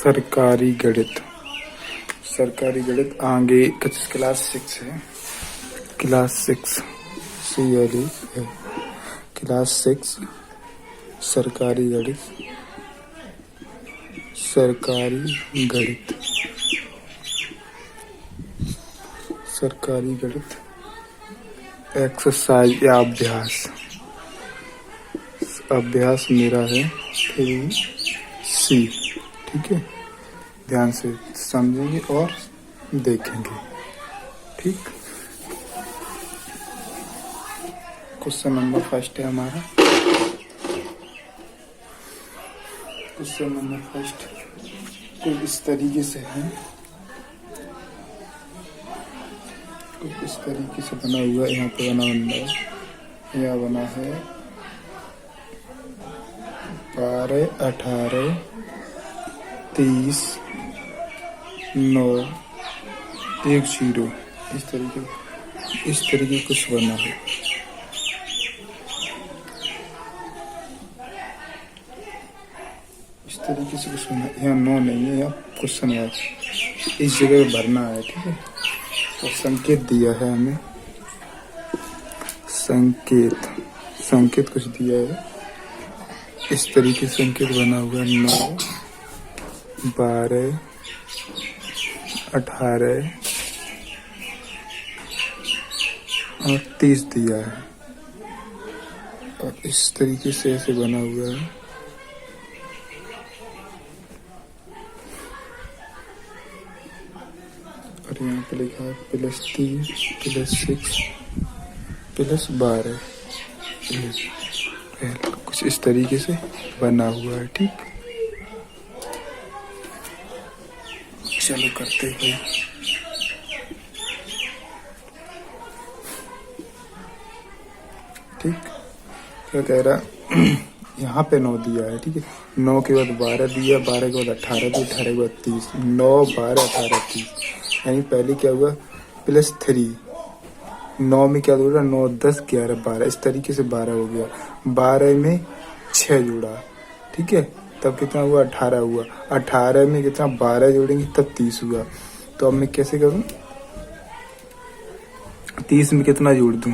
सरकारी गणित। सरकारी गणित आगे क्लास 6 है। क्लास 6 CLE है। क्लास 6 सरकारी गणित। सरकारी गणित। सरकारी गणित एक्सरसाइज या अभ्यास। अभ्यास मेरा है 3C। ठीक है, ध्यान से समझेंगे और देखेंगे। ठीक, क्वेश्चन नंबर फर्स्ट है हमारा। क्वेश्चन नंबर फर्स्ट कुछ इस तरीके से है, कुछ इस तरीके से बना हुआ है। यहाँ पे बना है, यहाँ बना है 12, 18, 30, 9, 1, 0। इस तरीके कुछ बना है। इस तरीके से कुछ बना। यहाँ 9 नहीं है, यहाँ क्वेश्चन है, इस जगह भरना है। ठीक है, तो संकेत दिया है हमें। संकेत कुछ दिया है। इस तरीके से संकेत बना हुआ है। 9, 12, 18 और 30 दिया है, और इस तरीके से ऐसे बना हुआ है। और यहाँ पे लिखा है +3 +6 +12। कुछ इस तरीके से बना हुआ है। ठीक, चलो करते हैं। ठीक, क्या कह रहा यहाँ पे 9 दिया है। ठीक है, 9 के बाद 12 दिया, 12 के बाद 18 दिया, 18 के बाद 30। 9, 12, 18, 30, यानी पहले क्या हुआ +3। 9 में क्या जोड़ा, 9, 10, 11, 12। इस तरीके से 12 हो गया। 12 में 6 जोड़ा। ठीक है, तब कितना हुआ, 18 हुआ। 18 में कितना, 12 जोड़ेंगे तब 30 हुआ। तो अब मैं कैसे करूं, 30 में कितना जोड़ दूं,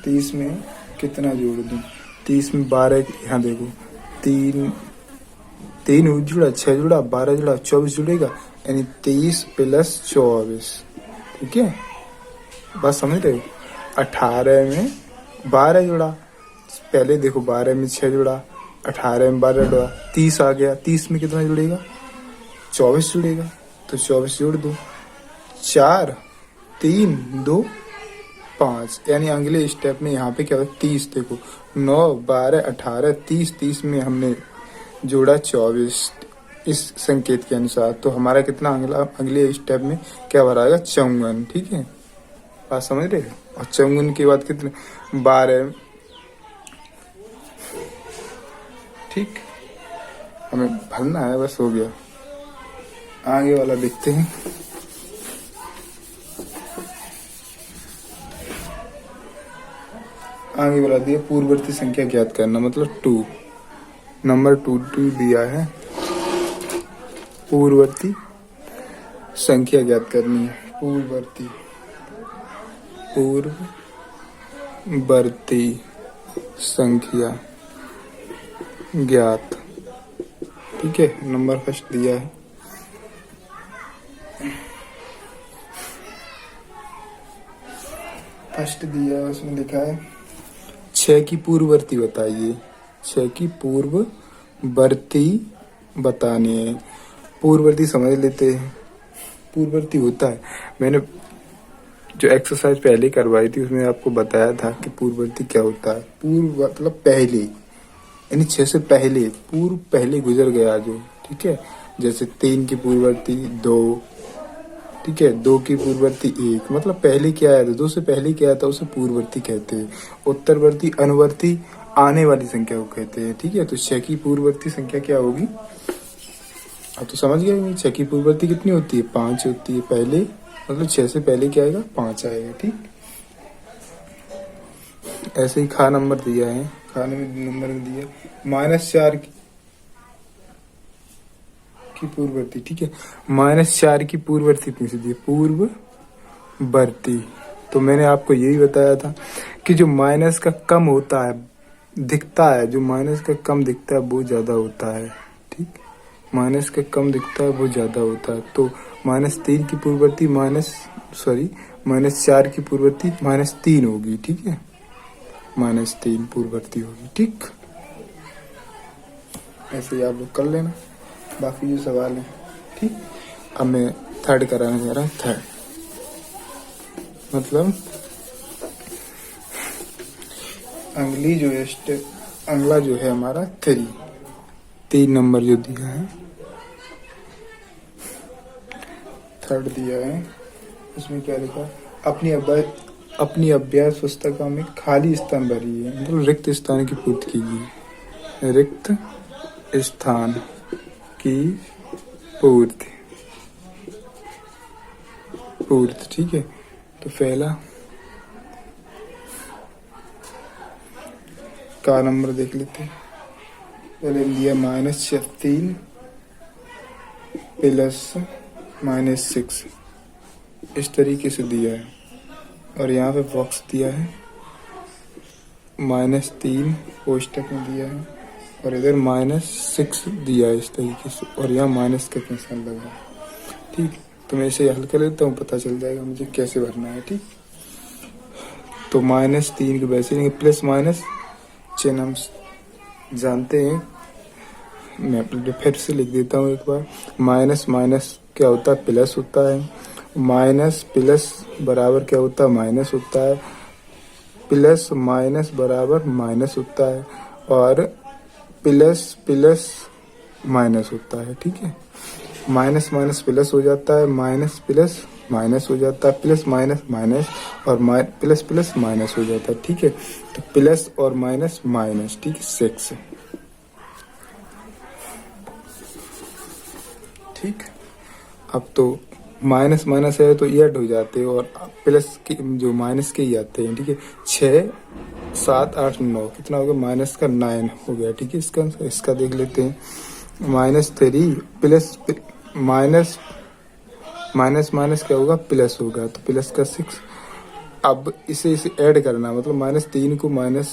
30 में कितना जोड़ दूं, 30 में 12, यहाँ देखो 3 जुड़ा, 6 जुड़ा, 12 जुड़ा, 24 जुड़ेगा, यानी 30 + 24। ठीक है, बात समझ रहे हो। 18 में 12 जुड़ा, पहले देखो 12 में 6 जुड़ा, 18 में 12 जुड़ा, 30 आ गया। 30 में कितना जुड़ेगा, 24 जुड़ेगा, तो 24 जोड़ दो। 4, 3, 2, 5, यानी अगले स्टेप में यहाँ पे क्या होगा, 30। देखो 9, 12, 18, 30, 30 में हमने जोड़ा 24 इस संकेत के अनुसार। तो हमारा कितना अगले स्टेप में क्या भराएगा, 54। ठीक है, बात समझ रहे हो। और 54 के बाद कितने, 12। ठीक, हमें भरना है, बस हो गया। आगे वाला देखते हैं। आगे वाला दिया पूर्ववर्ती संख्या ज्ञात करना, मतलब 2। नंबर 2 दिया है, पूर्ववर्ती संख्या ज्ञात करनी है। पूर्ववर्ती संख्या ज्ञात। ठीक है, नंबर फर्स्ट दिया है। फर्स्ट दिया है, उसमें लिखा है 6 की पूर्ववर्ती बताइए। 6 की पूर्ववर्ती बतानी है। पूर्ववर्ती समझ लेते हैं, पूर्ववर्ती होता है, मैंने जो एक्सरसाइज पहले करवाई थी उसमें आपको बताया था कि पूर्ववर्ती क्या होता है। पूर्व मतलब पहले, यानी 6 से पहले, पूर्व पहले गुजर गया जो। ठीक है, जैसे 3 की पूर्ववर्ती 2। ठीक है, 2 की पूर्ववर्ती 1, मतलब पहले क्या आया था, 2 से पहले क्या आया था उसे पूर्ववर्ती कहते हैं। उत्तरवर्ती, अनुवर्ती आने वाली संख्या को कहते हैं। ठीक है, तो 6 की पूर्ववर्ती संख्या क्या होगी, अब तो समझ गए। 6 की पूर्ववर्ती कितनी होती है, 5 होती है। पहले मतलब 6 से पहले क्या आएगा, 5 आएगा। ठीक, ऐसे ही खा नंबर दिया है, खाने में नंबर दिया -4 की की पूर्ववर्ती, ठीक है। -4 की पूर्ववर्ती पूछ दी, पूर्ववर्ती। तो मैंने आपको यही बताया था कि जो माइनस का कम होता है दिखता है, जो माइनस का कम दिखता है वो ज्यादा होता है, ठीक। माइनस का कम दिखता है वो ज्यादा होता है। तो -3 की पूर्ववर्ती -4 की पूर्ववर्ती -3 होगी, ठीक है। -3 पूर्ववर्ती होगी, ठीक। ऐसे ही आप लोग कर लेना बाकी जो सवाल है, ठीक। अब मैं थर्ड कराने जा रहा हूँ। थर्ड मतलब अगला जो है हमारा 3 नंबर जो दिया है, थर्ड दिया है। उसमें क्या लिखा, अपनी अभ्यास पुस्तिका में खाली स्थान भरिए, मतलब रिक्त स्थान की पूर्ति कीजिए, रिक्त स्थान की पूर्ति, ठीक है। तो पहला का नंबर देख लेते हैं। पहले दिया -3 प्लस -6, इस तरीके से दिया है। और यहाँ पे बॉक्स दिया है -3 कोष्टक में दिया है, और इधर -6 दिया है इस तरीके से, और यहाँ माइनस का निशान लगा है, ठीक। तो मैं इसे हल कर लेता हूँ, पता चल जाएगा मुझे कैसे भरना है, ठीक। तो -3 के वैसे नहीं, प्लस माइनस चिन्ह हम जानते हैं। मैं फिर से लिख देता हूँ एक बार। माइनस माइनस क्या होता है, प्लस होता है। माइनस प्लस बराबर क्या होता है, माइनस होता है। प्लस माइनस बराबर माइनस होता है, और प्लस प्लस माइनस होता है, ठीक है। माइनस माइनस प्लस हो जाता है, माइनस प्लस माइनस हो जाता है, प्लस माइनस माइनस, और प्लस प्लस माइनस हो जाता है, ठीक है। तो प्लस और माइनस माइनस, ठीक है, 6, ठीक। अब तो माइनस माइनस है तो ऐड हो जाते हैं, और प्लस के जो माइनस के ही आते हैं, ठीक है। 6 7 8 9 कितना हो गया, माइनस का 9 हो गया, ठीक है। इसका देख लेते हैं। -3 प्लस माइनस माइनस माइनस क्या होगा, प्लस होगा, तो प्लस का 6। अब इसे ऐड करना, मतलब -3 को माइनस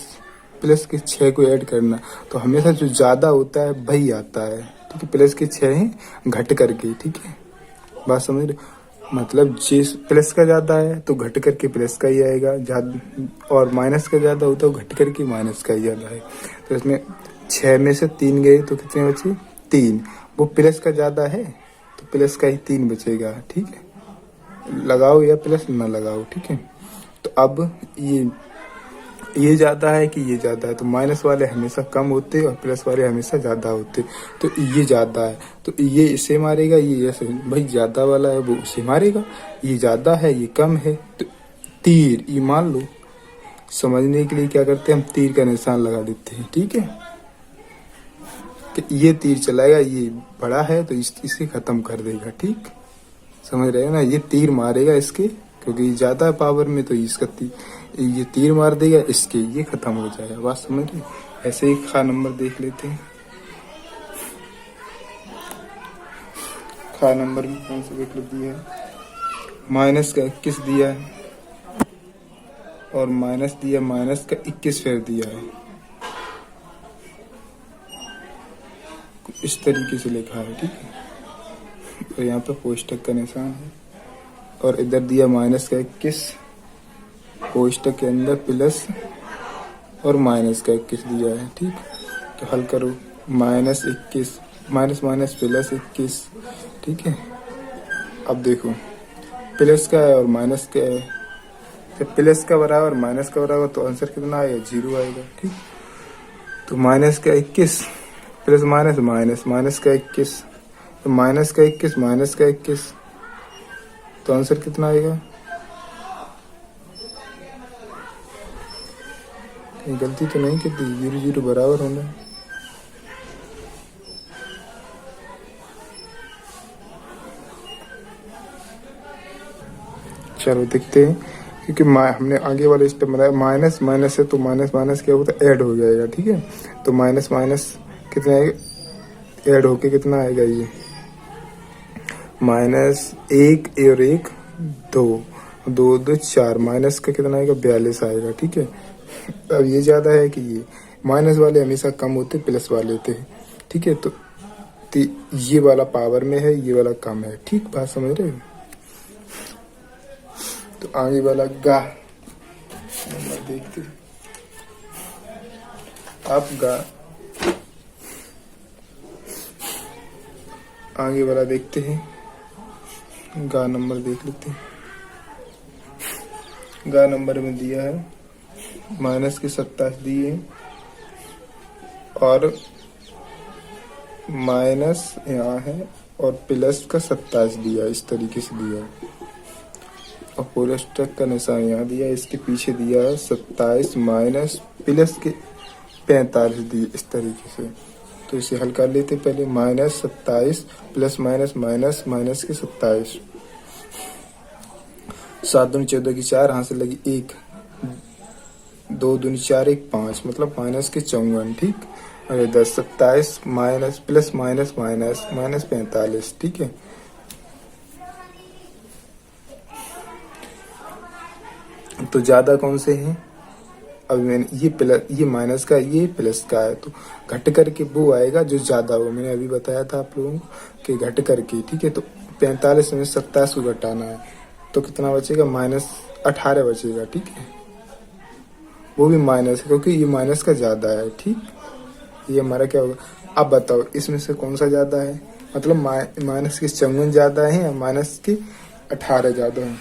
प्लस के 6 को ऐड करना, तो हमेशा जो ज्यादा होता है वही आता है, ठीक है। प्लस के 6 हैं घट करके, ठीक है। बात समझ रहे, मतलब जिस प्लस का ज्यादा है तो घट करके प्लस का ही आएगा, और माइनस का ज्यादा होता है तो घट करके माइनस का ही ज्यादा है। तो इसमें 6 में से 3 गए तो कितने बचे, 3। वो प्लस का ज्यादा है तो प्लस का ही 3 बचेगा, ठीक है। लगाओ या प्लस ना लगाओ, ठीक है। तो अब ये ज्यादा है कि ये ज्यादा है, तो माइनस वाले हमेशा कम होते और प्लस वाले हमेशा ज्यादा होते। तो ये ज्यादा है तो ये इसे मारेगा, ये ऐसे, भाई ज्यादा वाला है वो उसे मारेगा। ये ज्यादा है ये कम है, तो तीर, ये मान लो समझने के लिए क्या करते हैं, हम तीर का निशान लगा देते हैं, ठीक है। कि ये तीर चलाएगा, ये बड़ा है तो इसे खत्म कर देगा, ठीक। समझ रहे हैं ना, ये तीर मारेगा इसके, क्योंकि ये ज्यादा पावर में, तो इसका ये तीर मार देगा इसके, ये खत्म हो जाएगा। बात समझ रहे। ऐसे ही खा नंबर देख लेते हैं। खा नंबर में कौन सा विकल्प दिया है, माइनस का 21 दिया है, और माइनस दिया, माइनस का 21 फिर दिया है, इस तरीके से लिखा है, ठीक है। तो यहाँ पे कोष्टक का निशान है, और इधर दिया माइनस का 21, कोष्टक के अंदर प्लस और माइनस का 21 दिया है, ठीक। तो हल करो, -21 माइनस माइनस प्लस 21, ठीक है। अब देखो प्लस का है और माइनस का है, तो प्लस का बराबर माइनस का बराबर, तो आंसर कितना आएगा, 0 आएगा, ठीक। तो माइनस का 21 प्लस माइनस माइनस, माइनस का 21, तो माइनस का 21 माइनस का 21, तो आंसर कितना आएगा, गलती तो नहीं करती, 0 0 बराबर होना। चलो देखते हैं, क्योंकि हमने आगे वाले स्टेप बताया, माइनस माइनस है तो माइनस माइनस क्या होता है, ऐड हो जाएगा, ठीक है। तो माइनस माइनस कितना आएगा, ऐड होके कितना आएगा, ये -1 और 1 2, 2 2 4, माइनस का कितना आएगा 42 आएगा। ठीक है, अब ये ज्यादा है कि ये माइनस वाले हमेशा कम होते प्लस वाले थे। ठीक है, तो ये वाला पावर में है, ये वाला कम है। ठीक, बात समझ रहे हो? तो आगे वाला गा नंबर देखते हैं। आप गा आगे वाला देखते हैं, गा नंबर देख लेते हैं। गा नंबर में दिया है माइनस के 27 दिए और माइनस यहाँ है और प्लस का 27 दिया, इस तरीके से दिया और पूरा स्टक का निशान यहाँ दिया। इसके पीछे दिया है 27 माइनस प्लस के 45 दिए, इस तरीके से। तो इसे हल कर लेते पहले। -27 प्लस माइनस माइनस माइनस के 27, 7 दूनी 14 की 4, यहाँ से लगी 1, 2 दूनी 4 1 5, मतलब माइनस के 54। ठीक, अरे 10 27 minus plus minus minus minus 45। ठीक है, तो ज्यादा कौन से हैं? अब मैंने ये प्लस, ये माइनस का, ये प्लस का है, तो घट करके वो आएगा जो ज्यादा हो। मैंने अभी बताया था आप लोगों को कि घट करके। ठीक है, तो 45 में 27 को घटाना है तो कितना बचेगा? -18 बचेगा। ठीक है, वो भी माइनस है क्योंकि ये माइनस का ज्यादा है। ठीक, ये हमारा क्या होगा? अब बताओ इसमें से कौन सा ज्यादा है? मतलब माइनस के 54 ज्यादा है या माइनस के 18 ज्यादा है?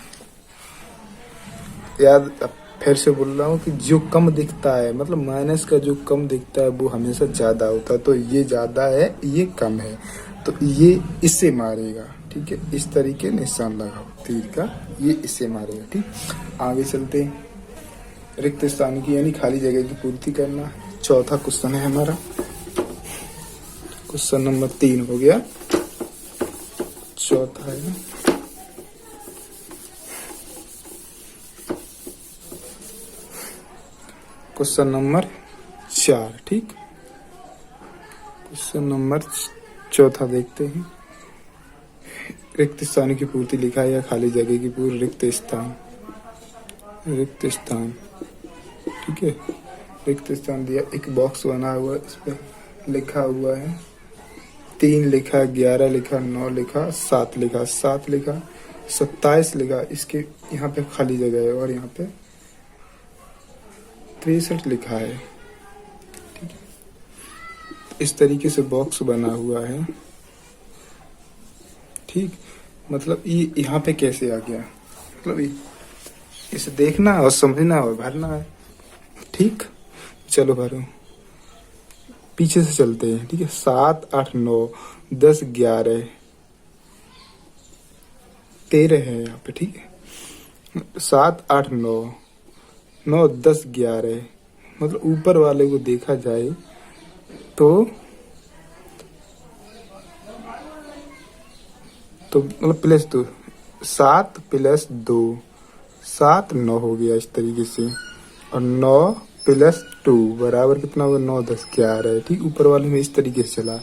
याद, फिर से बोल रहा हूँ कि जो कम दिखता है, मतलब माइनस का जो कम दिखता है वो हमेशा ज्यादा होता है। तो ये ज्यादा है, ये कम है, तो ये इससे मारेगा। ठीक है, इस तरीके निशान लगाओ तीर का, ये इससे मारेगा। ठीक, आगे चलते हैं। रिक्त स्थान की यानी खाली जगह की पूर्ति करना, चौथा क्वेश्चन है हमारा। क्वेश्चन नंबर 3 हो गया, चौथा है क्वेश्चन नंबर 4। ठीक, क्वेश्चन नंबर चौथा देखते हैं। रिक्त स्थान की पूर्ति लिखा है या खाली जगह की पूर्ति? रिक्त स्थान, रिक्त स्थान। ठीक है, रिक्त स्थान दिया, एक बॉक्स बना हुआ, इस पे लिखा हुआ है 3 लिखा, 11 लिखा, 9 लिखा, 7 लिखा, 7 लिखा, 27 लिखा। इसके यहाँ पे खाली जगह है और यहाँ पे 63 लिखा है। ठीक है, इस तरीके से बॉक्स बना हुआ है। ठीक, मतलब ये यहाँ पे कैसे आ गया? मतलब इसे देखना और समझना और भरना है। ठीक, चलो भरो, पीछे से चलते हैं। ठीक है, 7 8 9 10 11 13 है यहाँ पे। ठीक है, 7 8 9 9 10 11, मतलब ऊपर वाले को देखा जाए तो मतलब प्लस 2, 7 प्लस 2 7 9 हो गया इस तरीके से, और 9 प्लस 2 बराबर कितना होगा? 9 10 11। ठीक, ऊपर वाले में इस तरीके से चला,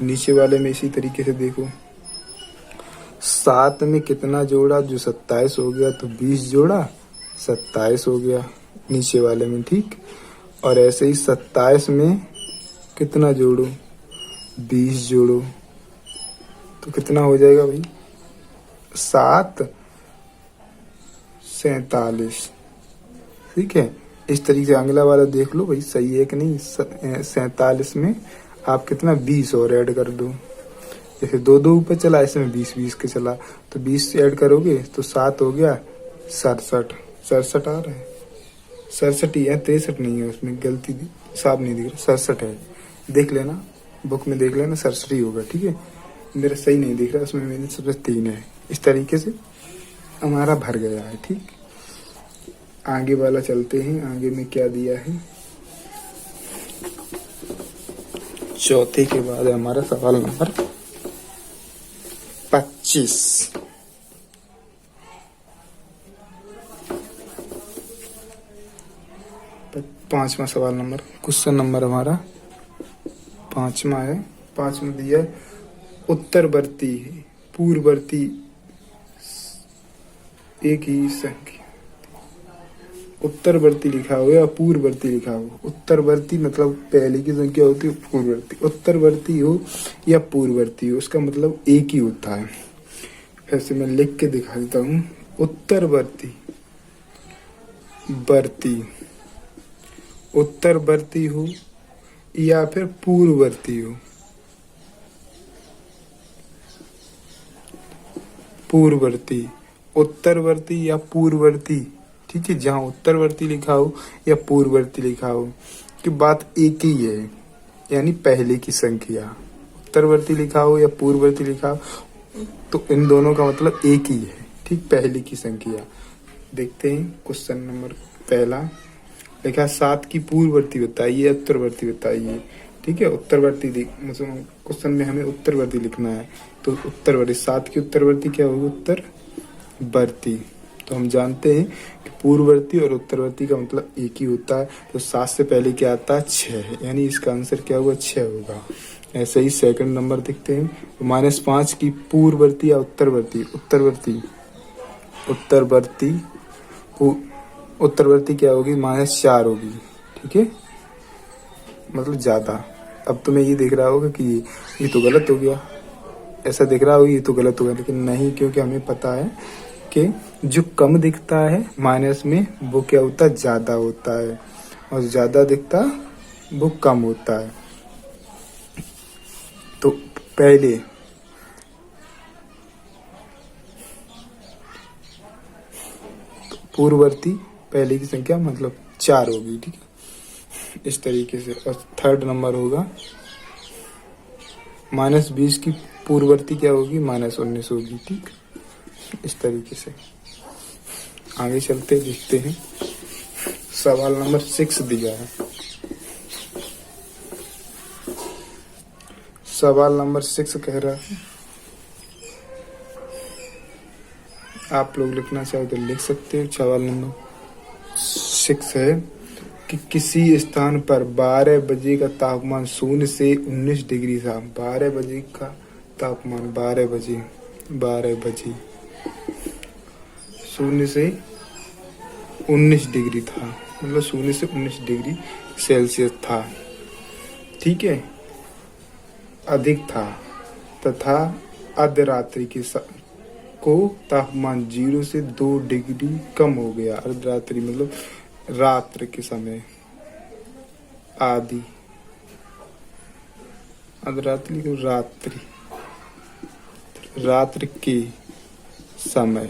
नीचे वाले में इसी तरीके से देखो। 7 में कितना जोड़ा? जो 27 हो गया, तो 20 जोड़ा 27 हो गया नीचे वाले में। ठीक, और ऐसे ही 27 में कितना जोड़ो? 20 जोड़ो, तो कितना हो जाएगा भाई? 7 47। ठीक है, इस तरीके से अगला वाला देख लो भाई, सही है कि नहीं। 47 में आप कितना 20 और ऐड कर दो, जैसे 2 2 ऊपर चला, इसमें 20 20 के चला, तो 20 ऐड करोगे तो 7 हो गया 67। 67 आ रहा है, 67 ही है, 63 नहीं है, उसमें गलती साफ नहीं दिख रहा, 67 है। देख लेना, बुक में देख लेना, 67 ही होगा। ठीक है, मेरा सही नहीं दिख रहा, उसमें मेरे सबसे 3 है। इस तरीके से हमारा भर गया है। ठीक, आगे वाला चलते हैं। आगे में क्या दिया है? चौथे के बाद हमारा सवाल नंबर 25। पांचवा सवाल नंबर, क्वेश्चन नंबर हमारा 5वां है। 5 में दिया उत्तरवर्ती पूर्ववर्ती एक ही संख्या, उत्तरवर्ती लिखा हो या पूर्ववर्ती लिखा हो। उत्तरवर्ती मतलब पहले की संख्या होती है, पूर्ववर्ती उत्तरवर्ती हो या पूर्ववर्ती हो उसका मतलब एक ही होता है। ऐसे मैं लिख के दिखा देता हूँ। उत्तरवर्ती वर्ती, उत्तरवर्ती हो या फिर पूर्ववर्ती हो। पूर्ववर्ती, उत्तरवर्ती या पूर्ववर्ती, ठीक है। जहां उत्तरवर्ती लिखा हो या पूर्ववर्ती लिखा हो कि बात एक ही है, यानी पहले की संख्या। उत्तरवर्ती लिखा हो या पूर्ववर्ती लिखा हो तो इन दोनों का मतलब एक ही है, ठीक, पहले की संख्या। देखते हैं क्वेश्चन नंबर पहला। लिखा 7 की पूर्ववर्ती बताइए, उत्तरवर्ती बताइए, ठीक है। उत्तरवर्ती क्वेश्चन में हमें उत्तरवर्ती लिखना है, तो उत्तरवर्ती 7 की उत्तरवर्ती क्या होगी, उत्तरवर्ती। तो हम जानते हैं कि पूर्ववर्ती और उत्तरवर्ती का मतलब एक ही होता है। तो 7 से पहले क्या आता है, 6, यानी इसका आंसर क्या होगा, 6 होगा। ऐसे ही सेकंड नंबर देखते हैं। -5 की पूर्ववर्ती या उत्तरवर्ती, उत्तरवर्ती उत्तरवर्ती उत्तरवर्ती क्या होगी, -4 होगी, ठीक है, मतलब ज्यादा। अब तुम्हें ये दिख रहा होगा कि ये तो गलत हो गया, ऐसा दिख रहा होगा ये तो गलत होगा, लेकिन नहीं, क्योंकि हमें पता है कि जो कम दिखता है माइनस में वो क्या होता है, ज्यादा होता है, और ज्यादा दिखता वो कम होता है। तो पहले पूर्ववर्ती पहले की संख्या मतलब 4 होगी, ठीक है, इस तरीके से। और थर्ड नंबर होगा -20 की पूर्ववर्ती क्या होगी, -19 होगी, ठीक, इस तरीके से। आगे चलते देखते हैं। सवाल नंबर 6 दिया है। सवाल नंबर 6 कह रहा है, आप लोग लिखना चाहो तो लिख सकते हो। सवाल नंबर 6 है कि किसी स्थान पर 12 बजे का तापमान 0 से 19 डिग्री था। 12 बजे का तापमान, 12 बजे 0 से 19 डिग्री था, मतलब 0 से 19 डिग्री सेल्सियस था, ठीक है, अधिक था, तथा अर्धरात्रि को तापमान 0 से 2 डिग्री कम हो गया। अर्धरात्रि मतलब रात्र के समय, आदि, अर्धरात्रि को रात्र के समय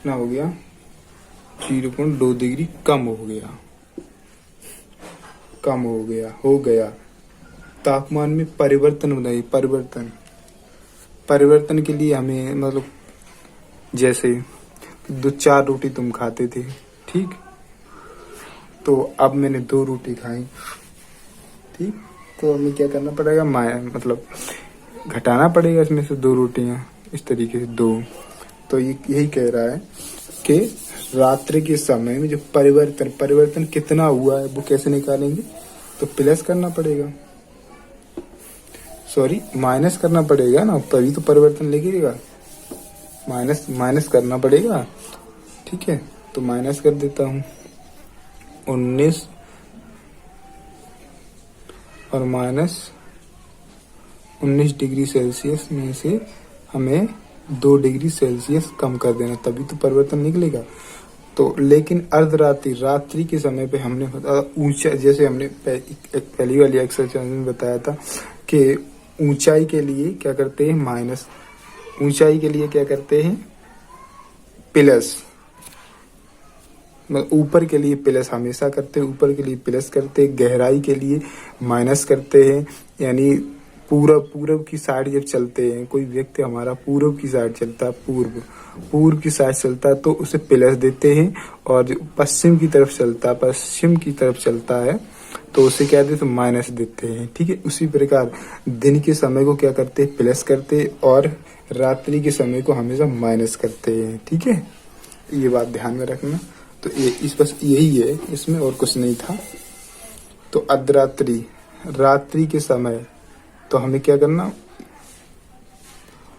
ना हो गया 0.2 डिग्री कम हो गया। तापमान में परिवर्तन बताइए। परिवर्तन के लिए हमें मतलब जैसे 2-4 रोटी तुम खाते थे, ठीक, तो अब मैंने 2 रोटी खाई, ठीक, तो हमें क्या करना पड़ेगा, मतलब घटाना पड़ेगा इसमें से 2 रोटियां, इस तरीके से 2। तो ये यही कह रहा है कि रात्रि के समय में जो परिवर्तन कितना हुआ है वो कैसे निकालेंगे, तो प्लस करना पड़ेगा, सॉरी माइनस करना पड़ेगा ना, तभी तो परिवर्तन लिखिएगा। माइनस करना पड़ेगा, ठीक है। तो माइनस कर देता हूँ 19 और -19 डिग्री सेल्सियस में से हमें 2 डिग्री सेल्सियस कम कर देना, तभी तो परिवर्तन निकलेगा। तो लेकिन रात्रि के समय पे हमने ऊंचा, जैसे हमने पहली वाली एक्सरसाइज में बताया था कि ऊंचाई के लिए क्या करते हैं, माइनस, ऊंचाई के लिए क्या करते हैं, प्लस, ऊपर के लिए प्लस हमेशा करते हैं, ऊपर के लिए प्लस करते हैं, गहराई के लिए माइनस करते हैं, यानी पूर्व की साइड जब चलते हैं, कोई व्यक्ति हमारा पूर्व की साइड चलता है, पूर्व की साइड चलता है तो उसे प्लस देते हैं, और जो पश्चिम की तरफ चलता है तो उसे क्या देते हैं, माइनस देते हैं, ठीक है। उसी प्रकार दिन के समय को क्या करते हैं, प्लस करते हैं, और रात्रि के समय को हमेशा माइनस करते हैं, ठीक है। ये बात ध्यान में रखना। तो बस यही है, इसमें और कुछ नहीं था। तो अर्धरात्रि, रात्रि के समय तो हमें क्या करना,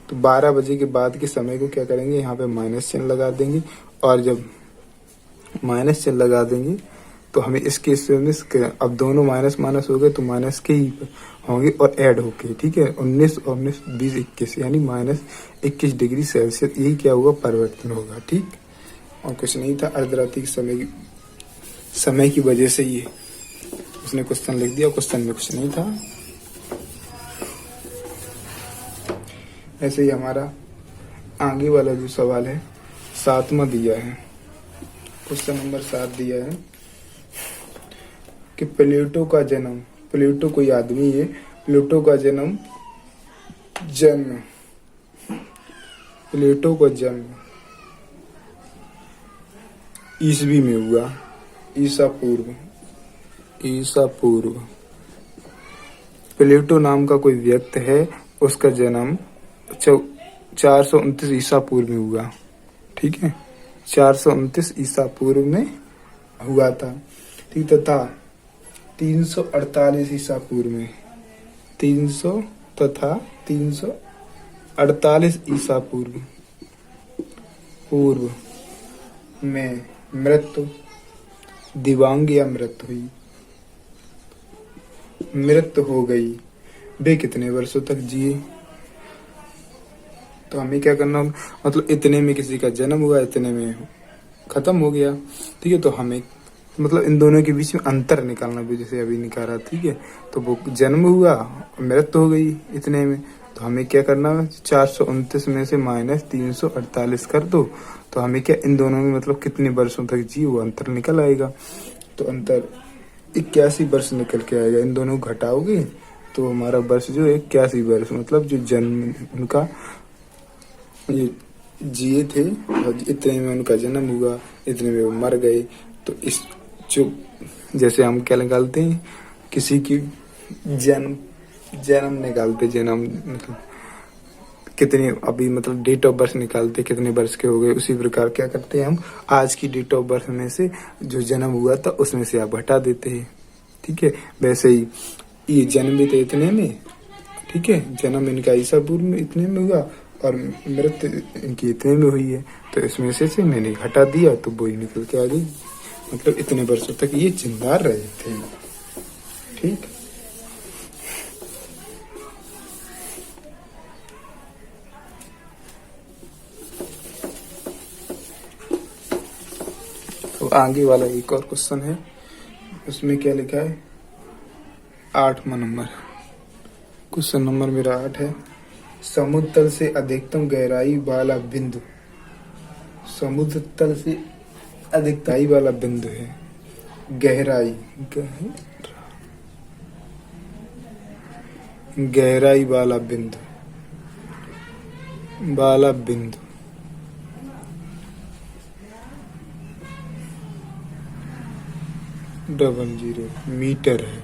तो 12 बजे के बाद के समय को क्या करेंगे, यहाँ पे माइनस चिन्ह लगा देंगे, और जब माइनस चिन्ह लगा देंगे तो हमें इसके अब दोनों माइनस माइनस हो गए तो माइनस के ही होंगे और ऐड होके, ठीक है। 19 और 19 20 21 यानी -21 डिग्री सेल्सियस, यही क्या होगा, परिवर्तन होगा, ठीक। और कुछ नहीं था, अर्धरात्रि के समय की वजह से ये उसने क्वेश्चन लिख दिया, क्वेश्चन में कुछ नहीं था। ऐसे ही हमारा आगे वाला जो सवाल है 7वां दिया है, क्वेश्चन नंबर 7 दिया है कि प्लेटो का जन्म, प्लेटो कोई आदमी है, प्लेटो का प्लेटो का जन्म ईसवी में हुआ, ईसा पूर्व। प्लेटो नाम का कोई व्यक्ति है, उसका जन्म 429 ईसा पूर्व में हुआ, ठीक है। 429 ईसा पूर्व में हुआ था, ठीक। तथा 348 ईसा पूर्व में 348 ईसा पूर्व में मृत्यु, दिव्यांग या मृत्यु हो गई। वे कितने वर्षों तक जिए, तो हमें क्या करना होगा, मतलब इतने में किसी का जन्म हुआ, इतने में खत्म हो गया, ठीक है। तो हमें मतलब इन दोनों के बीच में अंतर निकालना भी, जैसे अभी निकाला, ठीक है। तो वो जन्म हुआ, मृत्यु हो गई इतने में, तो हमें क्या करना है, 429 में से -348 कर दो, तो हमें क्या इन दोनों में मतलब कितने वर्षों तक जी, वो अंतर निकल आएगा। तो अंतर 81 वर्ष निकल के आएगा। इन दोनों को घटाओगे तो हमारा वर्ष जो 81 वर्ष, मतलब जो जन्म उनका ये जिए थे और इतने में उनका जन्म हुआ, इतने में वो मर गए। तो इस जो जैसे हम क्या निकालते हैं, किसी की जन्म निकालते, जन्म मतलब कितने अभी मतलब डेट ऑफ बर्थ निकालते, कितने वर्ष के हो गए, उसी प्रकार क्या करते हैं हम, आज की डेट ऑफ बर्थ में से जो जन्म हुआ था उसमें से आप हटा देते हैं, ठीक है। वैसे ही ये जन्म भी थे इतने में, ठीक है, जन्म इनका ईसा पूर्व में इतने में हुआ और मृत्यु इनकी इतने में हुई है, तो इसमें से मैंने हटा दिया तो वो ही निकल के आ गई, मतलब इतने वर्षों तक ये जिंदा रहे थे, ठीक। तो आगे वाला एक और क्वेश्चन है, उसमें क्या लिखा है, 8वां नंबर, क्वेश्चन नंबर मेरा 8 है। समुद्र तल से अधिकतम गहराई वाला बिंदु, समुद्र तल से अधिकताई वाला बिंदु है, गहराई वाला बिंदु 00 मीटर है।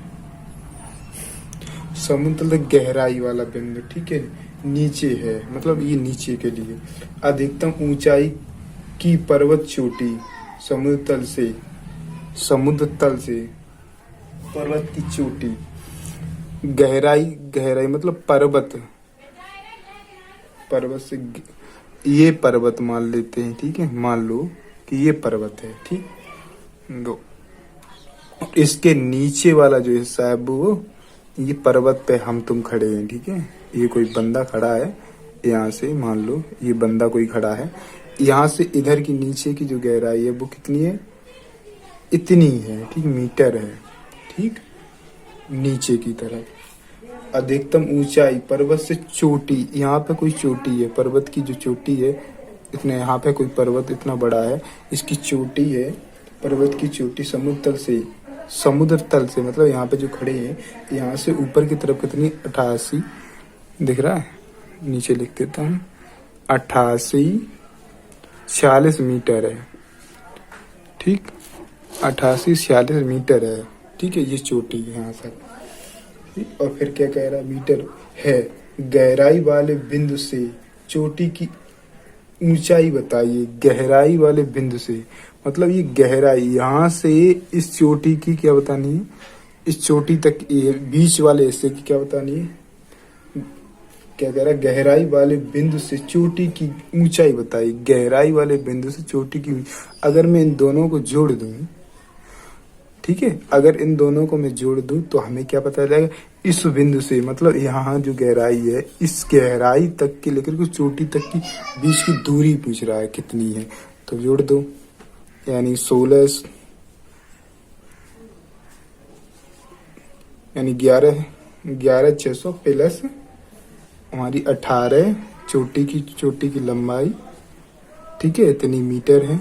समुद्र तल गहराई वाला बिंदु, ठीक है, नीचे है, मतलब ये नीचे के लिए। अधिकतम ऊंचाई की पर्वत चोटी, समुद्र तल से पर्वत की चोटी, गहराई मतलब पर्वत से ये पर्वत मान लेते हैं, ठीक है, मान लो कि ये पर्वत है, ठीक। दो इसके नीचे वाला जो हिस्सा है वो, ये पर्वत पे हम तुम खड़े हैं, ठीक है। ये कोई बंदा खड़ा है, यहाँ से मान लो ये बंदा कोई खड़ा है, यहाँ से इधर की नीचे की जो गहराई है वो कितनी है, इतनी है, ठीक, मीटर है, ठीक, नीचे की तरफ। अधिकतम ऊंचाई पर्वत से चोटी, यहाँ पे कोई चोटी है, पर्वत की जो चोटी है इतने, यहाँ पे कोई पर्वत इतना बड़ा है, इसकी चोटी है, पर्वत की चोटी समुद्र तल से मतलब यहाँ पे जो खड़े हैं, यहाँ से ऊपर की तरफ कितनी, 88 दिख रहा है, नीचे लिख देता हूँ, 46 मीटर है, ठीक, 46 मीटर है, ठीक है, ये चोटी है यहाँ तक, ठीक। और फिर क्या कह रहा है, मीटर है, गहराई वाले बिंदु से चोटी की ऊंचाई बताइए, गहराई वाले बिंदु से मतलब ये गहराई यहाँ से इस चोटी की क्या बतानी है, इस चोटी तक ये बीच वाले हिस्से की क्या बतानी है, क्या कह रहा है, गहराई वाले बिंदु से चोटी की ऊंचाई बताइए। गहराई वाले बिंदु से चोटी की, अगर मैं इन दोनों को जोड़ दूं, ठीक है, अगर इन दोनों को मैं जोड़ दूं तो हमें क्या पता चलेगा, इस बिंदु से मतलब यहाँ जो गहराई है, इस गहराई तक के लेकर के चोटी तक की बीच की दूरी पूछ रहा है कितनी है। तो जोड़ दो, यानी 16 यानी 11,600 प्लस हमारी 18 चोटी की लंबाई, ठीक है, इतनी मीटर है।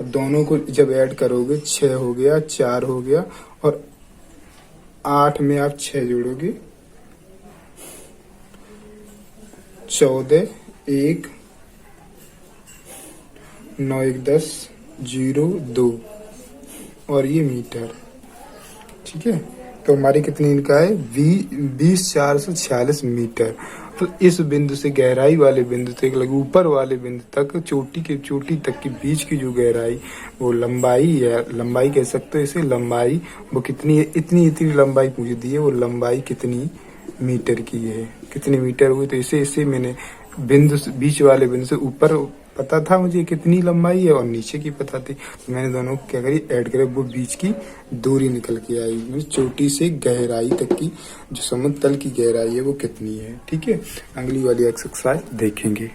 दोनों को जब ऐड करोगे 6 हो गया, 4 हो गया, और 8 में आप 6 जोड़ोगे, 14, 1, 9, 1, 10, 0, 2, और ये मीटर, ठीक है। तो हमारी कितनी इनका है, 20,446 मीटर। तो इस बिंदु से, गहराई वाले बिंदु से लगे ऊपर वाले बिंदु तक, चोटी तक की बीच की जो गहराई, वो लंबाई है, लंबाई कह सकते हो इसे, लंबाई वो कितनी है, इतनी लंबाई पूछ दी है, वो लंबाई कितनी मीटर की है, कितनी मीटर हुई। तो इसे मैंने बिंदु से, बीच वाले बिंदु से ऊपर पता था मुझे कितनी लंबाई है और नीचे की पता थी, तो मैंने दोनों को क्या करी, ऐड करे, वो बीच की दूरी निकल के आई, मतलब चोटी से गहराई तक की जो समुद्र तल की गहराई है वो कितनी है। ठीक है, अगली वाली एक्सरसाइज देखेंगे।